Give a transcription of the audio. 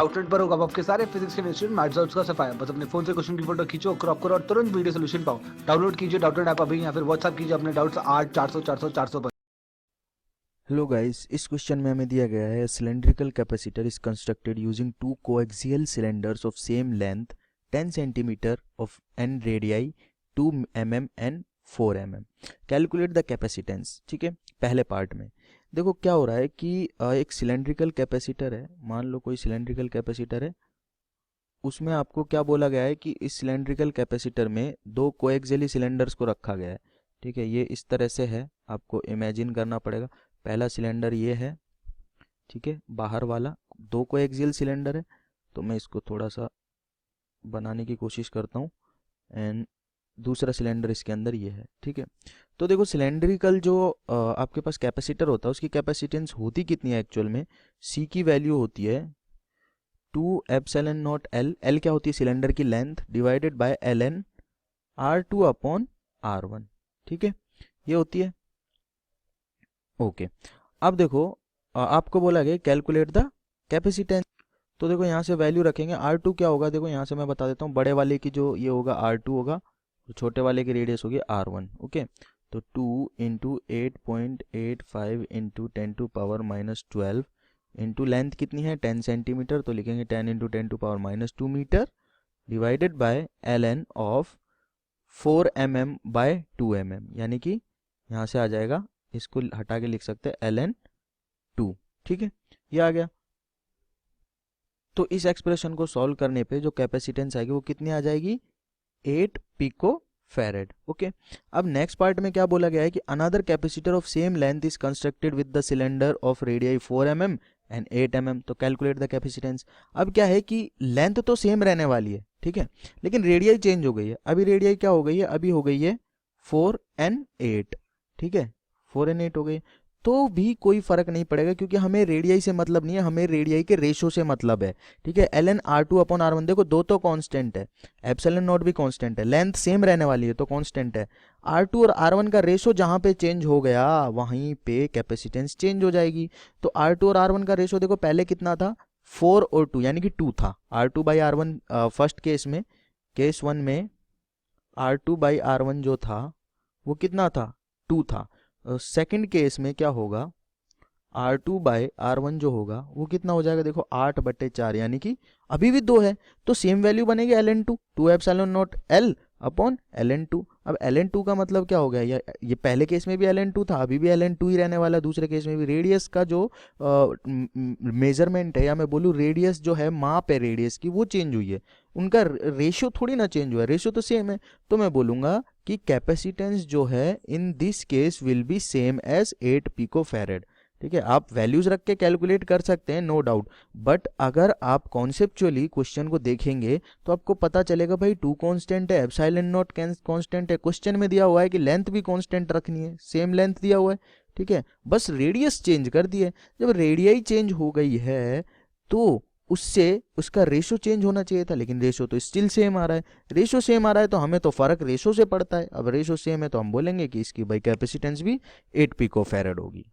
Outlet पर होगा आपके सारे फिजिक्स के इंस्टीट्यूट मैथ्स और उसका सफाया। बस अपने फोन से क्वेश्चन की फोटो खींचो, क्रॉप करो और तुरंत वीडियो सोल्यूशन पाओ। डाउनलोड कीजिए डाउटनेट ऐप अभी या फिर व्हाट्सएप कीजिए अपने डाउट्स 8 400 400 400 पर। हेलो गाइस, इस क्वेश्चन में हमें दिया गया है cylindrical capacitor is constructed using two coaxial cylinders of same length 10 centimetre of an radii 2 mm and 4 mm। Calculate the capacitance. ठीक है, पहले पार्ट में देखो क्या हो रहा है कि एक सिलेंड्रिकल कैपेसिटर है। मान लो कोई सिलेंड्रिकल कैपेसिटर है, उसमें आपको क्या बोला गया है कि इस सिलेंड्रिकल कैपेसिटर में दो कोएक्सियली सिलेंडर्स को रखा गया है। ठीक है, ये इस तरह से है, आपको इमेजिन करना पड़ेगा। पहला सिलेंडर ये है, ठीक है, बाहर वाला दो कोएक्सियल सिलेंडर है। तो मैं इसको थोड़ा सा बनाने की कोशिश करता हूँ। एंड दूसरा सिलेंडर इसके अंदर ये है। ठीक है, तो देखो सिलेंड्रिकल जो आपके पास कैपेसिटर होता है उसकी कैपेसिटेंस होती कितनी है एक्चुअल में। सी की वैल्यू होती है 2 एप्सिलॉन नॉट एल। एल क्या होती है, सिलेंडर की length divided by L N R2 upon R1। ठीक है, ये होती है। ओके, अब देखो आपको बोला गया कैलकुलेट द कैपेसिटेंस। तो देखो यहाँ से वैल्यू रखेंगे। R2 क्या होगा, देखो यहाँ से मैं बता देता हूँ। बड़े वाले की जो ये होगा R2 होगा, और छोटे वाले की रेडियस होगी R1। ओके, तो 2 इंटू 8.85 इंटू 10⁻⁻12 इंटू लेंथ कितनी है 10 सेंटीमीटर, तो लिखेंगे 10 into 10⁻⁻2 metre divided by L N of 4 mm by 2 mm, यानी कि यहाँ से आ जाएगा, इसको हटा के लिख सकते हैं एल एन 2। ठीक है, ये आ गया। तो इस एक्सप्रेशन को सॉल्व करने पे जो कैपेसिटेंस आएगी वो कितनी आ जाएगी, 8 पिको फैरेड। ओके, अब नेक्स्ट पार्ट में क्या बोला गया है कि another capacitor of same length is constructed with the cylinder of radii 4 mm and 8 mm। तो कैलकुलेट द कैपेसिटेंस। अब क्या है कि लेंथ तो सेम रहने वाली है, ठीक है, लेकिन रेडियाई चेंज हो गई है। अभी रेडियाई क्या हो गई है, अभी हो गई है 4 and 8। ठीक है, 4 and 8 हो गई, तो भी कोई फर्क नहीं पड़ेगा क्योंकि हमें रेडियाई से मतलब नहीं है, हमें रेडियाई के रेशो से मतलब है। ठीक है, L N R2 upon R1, देखो दो तो कांस्टेंट है, एप्सिलॉन नॉट भी कांस्टेंट है, लेंथ सेम रहने वाली है तो कांस्टेंट है। R2 और R1 का रेशो जहां पे चेंज हो गया वहीं पे कैपेसिटेंस चेंज हो जाएगी। तो R2 और R1 का रेशो देखो पहले कितना था, 4 और 2 यानी कि 2 था। R2 by R1 first case में, केस 1 में R2 बाई R1 जो था वो कितना था, 2 था। सेकंड केस में क्या होगा, R2 बाय R1 जो होगा वो कितना हो जाएगा, देखो 8/4, यानी कि अभी भी 2 है तो सेम वैल्यू बनेगी ln2, 2 epsilon not L upon ln2। अब ln2 का मतलब क्या हो गया, ये पहले केस में भी ln2 था, अभी भी ln2 ही रहने वाला, दूसरे केस में भी। रेडियस का जो मेजरमेंट है, या मैं बोलूँ रेडियस जो है, माप है रेडियस की, वो चेंज हुई है, उनका रेशियो थोड़ी ना चेंज हुआ है, रेशियो तो सेम है। तो मैं बोलूँगा कि कैपेसिटेंस जो है in this case will be same as 8 pico farad. ठीक है, आप वैल्यूज रख के कैलकुलेट कर सकते हैं, नो डाउट, बट अगर आप कॉन्सेप्चुअली क्वेश्चन को देखेंगे तो आपको पता चलेगा भाई 2 कांस्टेंट है, एप्सिलॉन नॉट कांस्टेंट है, क्वेश्चन में दिया हुआ है कि लेंथ भी कांस्टेंट रखनी है, सेम लेंथ दिया हुआ है। ठीक है, बस रेडियस चेंज कर दिए। जब रेडियाई चेंज हो गई है तो उससे उसका रेशो चेंज होना चाहिए था, लेकिन रेशो तो स्टिल सेम आ रहा है। रेशो सेम आ रहा है तो हमें तो फर्क रेशो से पड़ता है। अब रेशो सेम है तो हम बोलेंगे कि इसकी भाई कैपेसिटेंस भी 8 पिको फैरेड होगी।